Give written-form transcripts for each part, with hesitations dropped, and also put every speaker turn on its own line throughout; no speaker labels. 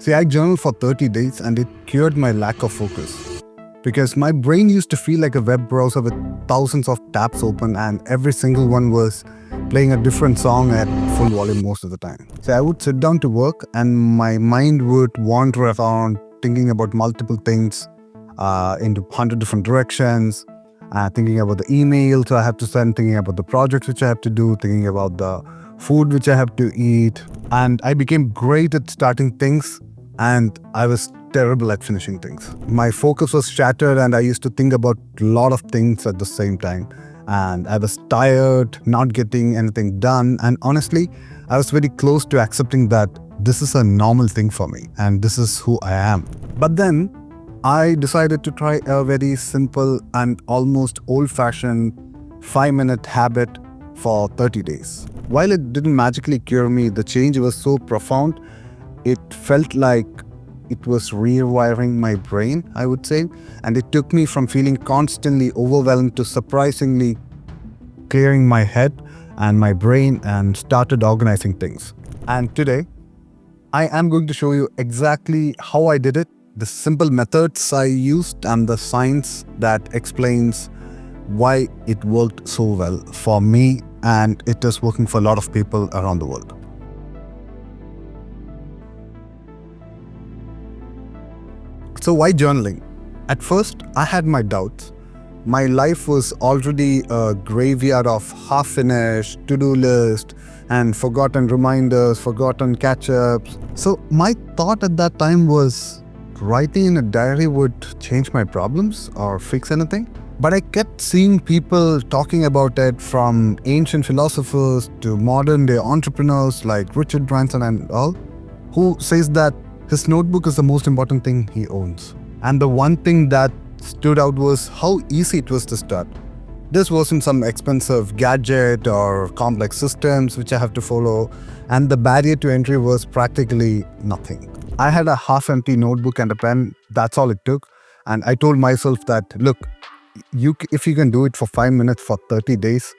See, I journaled for 30 days and it cured my lack of focus. Because my brain used to feel like a web browser with thousands of tabs open and every single one was playing a different song at full volume most of the time. So I would sit down to work and my mind would wander around thinking about multiple things into 100 different directions, thinking about the emails I have to send, thinking about the projects which I have to do, thinking about the food which I have to eat. And I became great at starting things and I was terrible at finishing things. My focus was shattered and I used to think about a lot of things at the same time. And I was tired, not getting anything done. And honestly, I was very close to accepting that this is a normal thing for me and this is who I am. But then I decided to try a very simple and almost old-fashioned 5-minute habit for 30 days. While it didn't magically cure me, the change was so profound, it felt like it was rewiring my brain, I would say. And it took me from feeling constantly overwhelmed to surprisingly clearing my head and my brain and started organizing things. And today, I am going to show you exactly how I did it, the simple methods I used, and the science that explains why it worked so well for me and it is working for a lot of people around the world. So why journaling? At first, I had my doubts. My life was already a graveyard of half-finished to-do list and forgotten reminders, forgotten catch-ups. So my thought at that time was writing in a diary would change my problems or fix anything. But I kept seeing people talking about it, from ancient philosophers to modern-day entrepreneurs like Richard Branson and all, who says that his notebook is the most important thing he owns. And the one thing that stood out was how easy it was to start. This wasn't some expensive gadget or complex systems which I have to follow, and the barrier to entry was practically nothing. I had a half-empty notebook and a pen, that's all it took. And I told myself that, look, if you can do it for 5 minutes for 30 days,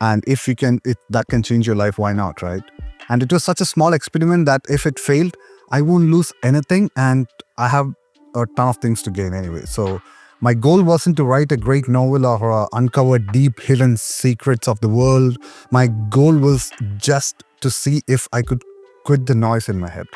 and if you can, that can change your life, why not, right? And it was such a small experiment that if it failed, I won't lose anything and I have a ton of things to gain anyway. So my goal wasn't to write a great novel or uncover deep hidden secrets of the world. My goal was just to see if I could quit the noise in my head.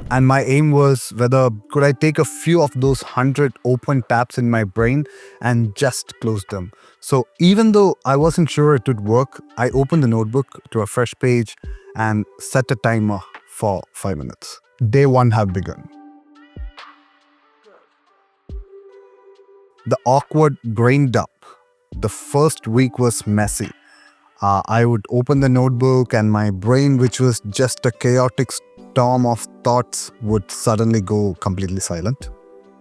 And my aim was could I take a few of those 100 open tabs in my brain and just close them. So even though I wasn't sure it would work, I opened the notebook to a fresh page and set a timer for 5 minutes. Day 1 had begun. The awkward brain dump. The first week was messy. I would open the notebook and my brain, which was just a chaotic storm of thoughts, would suddenly go completely silent.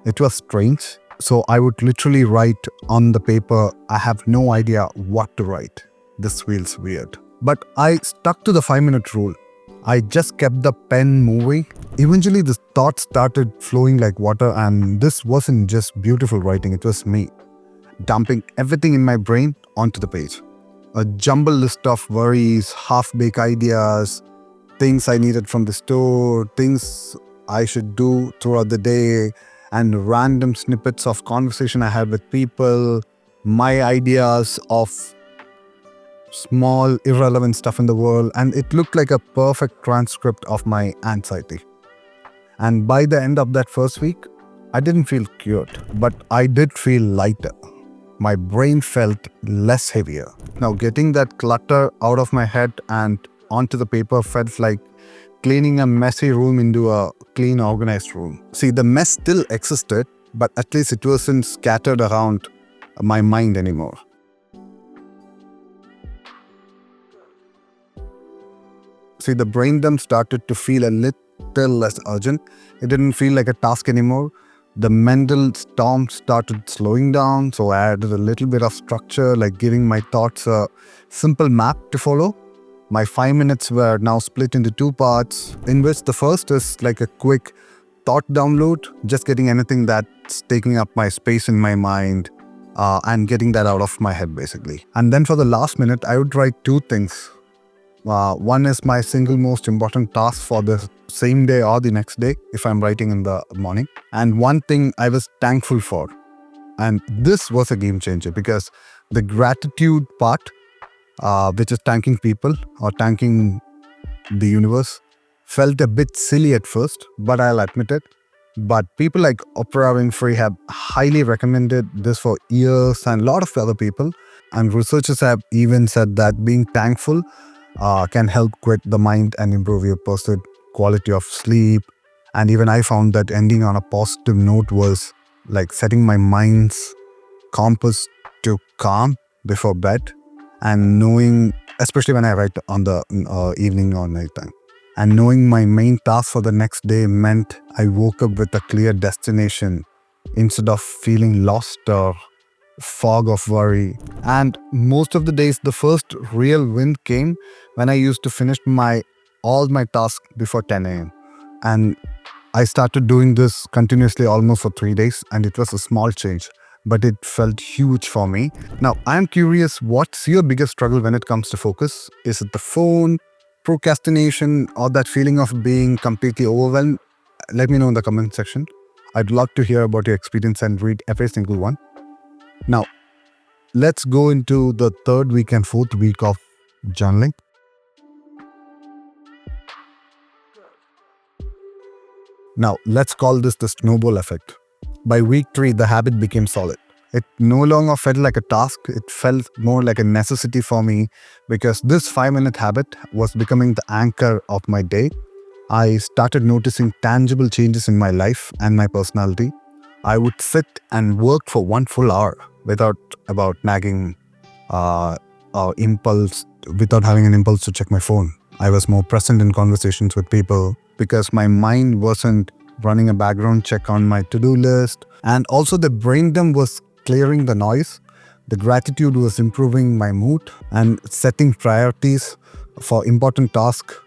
It was strange. So I would literally write on the paper, I have no idea what to write. This feels weird. But I stuck to the 5-minute rule. I just kept the pen moving. Eventually, the thoughts started flowing like water, and this wasn't just beautiful writing, it was me dumping everything in my brain onto the page. A jumbled list of worries, half-baked ideas, things I needed from the store, things I should do throughout the day, and random snippets of conversation I had with people, my ideas of small, irrelevant stuff in the world, and it looked like a perfect transcript of my anxiety. And by the end of that first week, I didn't feel cured, but I did feel lighter. My brain felt less heavier. Now, getting that clutter out of my head and onto the paper felt like cleaning a messy room into a clean, organized room. See, the mess still existed, but at least it wasn't scattered around my mind anymore. See, the brain dump started to feel a little less urgent. It didn't feel like a task anymore. The mental storm started slowing down, so I added a little bit of structure, like giving my thoughts a simple map to follow. My 5 minutes were now split into 2 parts, in which the first is like a quick thought download, just getting anything that's taking up my space in my mind and getting that out of my head basically. And then for the last minute, I would write 2 things. One is my single most important task for the same day or the next day if I'm writing in the morning. And one thing I was thankful for. And this was a game changer because the gratitude part, which is thanking people or thanking the universe, felt a bit silly at first, but I'll admit it. But people like Oprah Winfrey have highly recommended this for years, and a lot of other people. And researchers have even said that being thankful can help quit the mind and improve your pursuit quality of sleep. And even I found that ending on a positive note was like setting my mind's compass to calm before bed, and knowing, especially when I write on the evening or night time, and knowing my main task for the next day meant I woke up with a clear destination instead of feeling lost or fog of worry. And most of the days, the first real win came when I used to finish all my tasks before 10 a.m. And I started doing this continuously almost for 3 days, and it was a small change, but it felt huge for me. Now, I'm curious, what's your biggest struggle when it comes to focus? Is it the phone, procrastination, or that feeling of being completely overwhelmed? Let me know in the comment section. I'd love to hear about your experience and read every single one. Now, let's go into the third week and fourth week of journaling. Now, let's call this the snowball effect. By week 3, the habit became solid. It no longer felt like a task, it felt more like a necessity for me because this 5-minute habit was becoming the anchor of my day. I started noticing tangible changes in my life and my personality. I would sit and work for 1 full hour without nagging impulse, without having an impulse to check my phone. I was more present in conversations with people because my mind wasn't running a background check on my to-do list. And also the brain dump was clearing the noise. The gratitude was improving my mood, and setting priorities for important tasks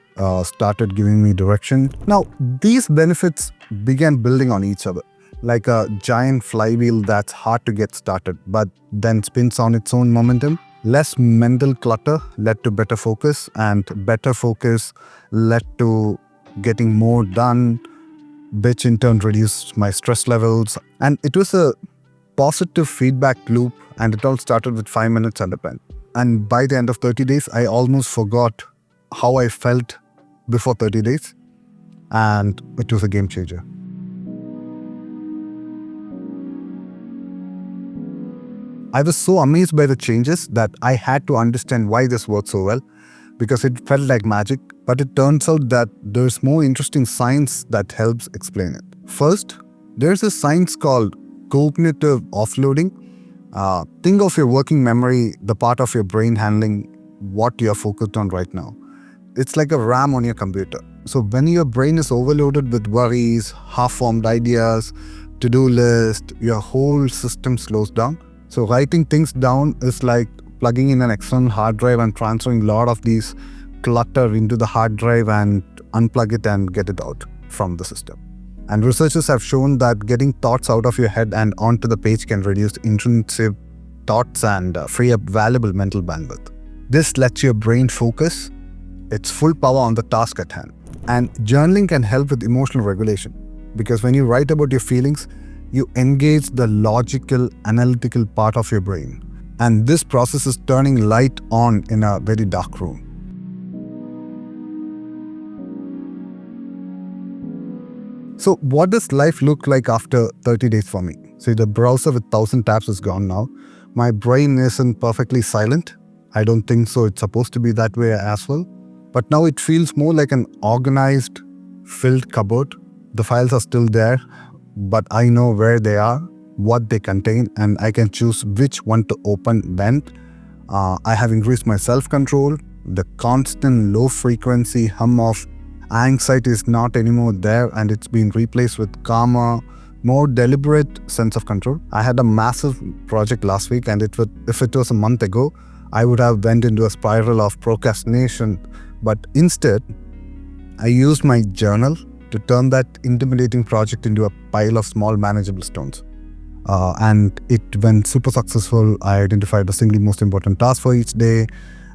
started giving me direction. Now, these benefits began building on each other, like a giant flywheel that's hard to get started, but then spins on its own momentum. Less mental clutter led to better focus, and better focus led to getting more done, which in turn reduced my stress levels. And it was a positive feedback loop, and it all started with 5 minutes and a pen. And by the end of 30 days, I almost forgot how I felt before 30 days, and it was a game changer. I was so amazed by the changes that I had to understand why this worked so well, because it felt like magic. But it turns out that there's more interesting science that helps explain it. First, there's a science called cognitive offloading. Think of your working memory, the part of your brain handling what you're focused on right now. It's like a RAM on your computer. So when your brain is overloaded with worries, half-formed ideas, to-do list, your whole system slows down. So writing things down is like plugging in an external hard drive and transferring a lot of these clutter into the hard drive and unplug it and get it out from the system. And researchers have shown that getting thoughts out of your head and onto the page can reduce intrusive thoughts and free up valuable mental bandwidth. This lets your brain focus its full power on the task at hand. And journaling can help with emotional regulation, because when you write about your feelings, you engage the logical, analytical part of your brain. And this process is turning light on in a very dark room. So what does life look like after 30 days for me? See, the browser with 1,000 tabs is gone now. My brain isn't perfectly silent. I don't think so. It's supposed to be that way as well. But now it feels more like an organized, filled cupboard. The files are still there, but I know where they are, what they contain, and I can choose which one to open when. I have increased my self-control. The constant low-frequency hum of anxiety is not anymore there, and it's been replaced with calmer, more deliberate sense of control. I had a massive project last week, and if it was a month ago, I would have went into a spiral of procrastination. But instead, I used my journal to turn that intimidating project into a pile of small manageable stones. And it went super successful. I identified the single most important task for each day,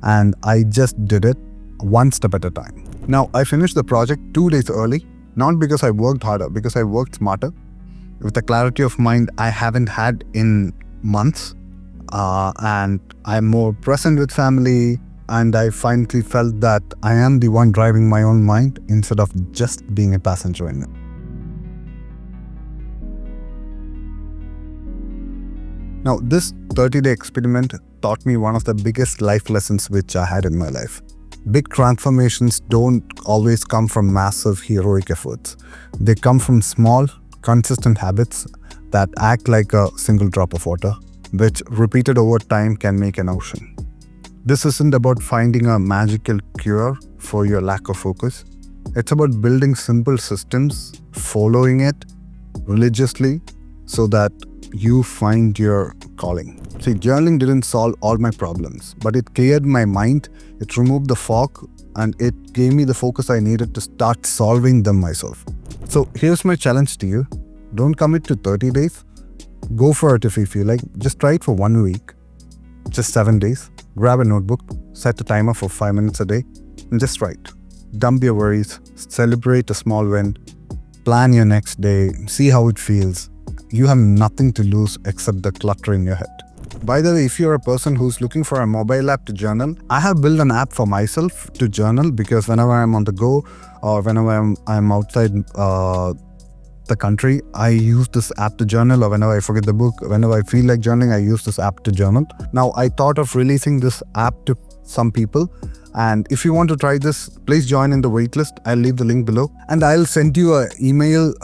and I just did it. one step at a time. Now, I finished the project 2 days early, not because I worked harder, because I worked smarter, with a clarity of mind I haven't had in months. And I'm more present with family, and I finally felt that I am the one driving my own mind instead of just being a passenger in it. Now, this 30-day experiment taught me one of the biggest life lessons which I had in my life. Big transformations don't always come from massive heroic efforts. They come from small, consistent habits that act like a single drop of water, which repeated over time can make an ocean. This isn't about finding a magical cure for your lack of focus. It's about building simple systems, following it religiously so that you find your calling. See, journaling didn't solve all my problems, but it cleared my mind, it removed the fog, and it gave me the focus I needed to start solving them myself. So here's my challenge to you. Don't commit to 30 days. Go for it if you feel like. Just try it for 1 week, just 7 days. Grab a notebook, set a timer for 5 minutes a day, and just write. Dump your worries, celebrate a small win, plan your next day, see how it feels. You have nothing to lose except the clutter in your head. By the way, if you're a person who's looking for a mobile app to journal, I have built an app for myself to journal, because whenever I'm on the go or whenever I'm outside the country, I use this app to journal, or whenever I forget the book, whenever I feel like journaling, I use this app to journal. Now, I thought of releasing this app to some people, and if you want to try this, please join in the waitlist. I'll leave the link below, and I'll send you an email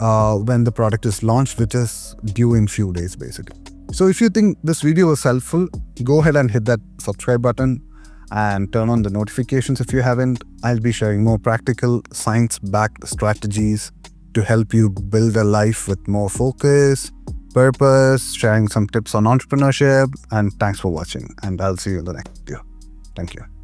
when the product is launched, which is due in few days basically. So if you think this video was helpful, go ahead and hit that subscribe button and turn on the notifications if you haven't. I'll be sharing more practical, science-backed strategies to help you build a life with more focus, purpose, sharing some tips on entrepreneurship. And thanks for watching, and I'll see you in the next video. Thank you.